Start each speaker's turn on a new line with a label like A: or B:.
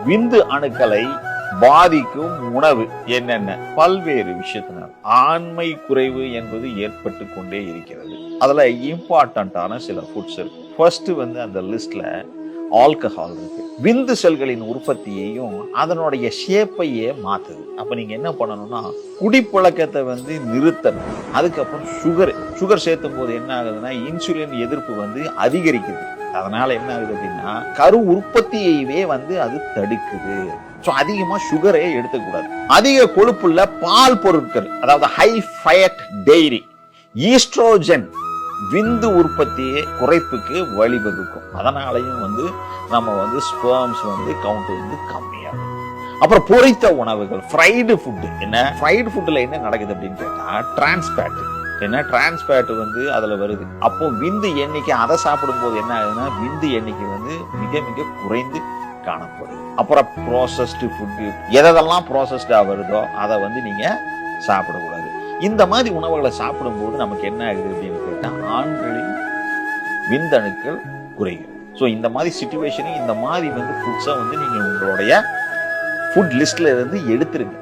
A: விந்து அணுக்களை பாதிக்கும் உணவு என்னென்ன? பல்வேறு விஷயத்தினால் ஆண்மை குறைவு என்பது ஏற்பட்டு கொண்டே இருக்கிறது. அதுல இம்பார்ட்டன்டான சில ஃபுட்ஸ் இருக்கு. ஃபர்ஸ்ட் அந்த லிஸ்ட்ல ஆல்கஹால் இருக்கு. விந்து செல்களின் உற்பத்தியையும் அதனுடைய ஷேப்பையே மாத்துது. அப்ப நீங்க என்ன பண்ணணும்னா குடிப்பழக்கத்தை நிறுத்தணும். அதுக்கப்புறம் சுகர் சேர்த்தும் போது என்ன ஆகுதுன்னா இன்சுலின் எதிர்ப்பு அதிகரிக்குது. அதனால என்ன ஆகுது அப்படின்னா கரு உற்பத்தியையே அது தடுக்குது. அதிகமா சுகரே எடுத்துக்கூடாது. அதிக கொழுப்புள்ள பால் பொருட்கள், அதாவது ஹை ஃபேட் டெய்ரி, ஈஸ்ட்ரோஜன் விந்து உற்பத்தியை குறைப்புக்கு வழிவகுக்கும். அதனாலையும் நம்ம ஸ்பெர்ம்ஸ் கவுண்ட் கம்மியாகும். அப்புறம் பொரித்த உணவுகள், ஃப்ரைடு ஃபுட். ஃப்ரைடு ஃபுட்ல என்ன நடக்குது அப்படின்னு கேட்டா டிரான்ஸ்பேட். டிரான்ஸ்பேட் அதுல வருது. அப்போ விந்து எண்ணிக்கை அதை சாப்பிடும் போது என்ன ஆகுதுன்னா விந்து எண்ணிக்கை மிக மிக குறைந்து காணப்படுது. அப்புறம் ப்ராசஸ்டு ஃபுட்டு, எதெல்லாம் ப்ராசஸ்டா வருதோ அதை நீங்க சாப்பிடக்கூடாது. இந்த மாதிரி உணவுகளை சாப்பிடும்போது நமக்கு என்ன ஆகுது அப்படின்னு கேட்டா ஆண்களின் விந்தணுக்கள் குறையும். ஸோ இந்த மாதிரி சிச்சுவேஷனை இந்த மாதிரி ஃபுட்ஸை நீங்க உங்களுடைய ஃபுட் லிஸ்ட்ல இருந்து எடுத்துருங்க.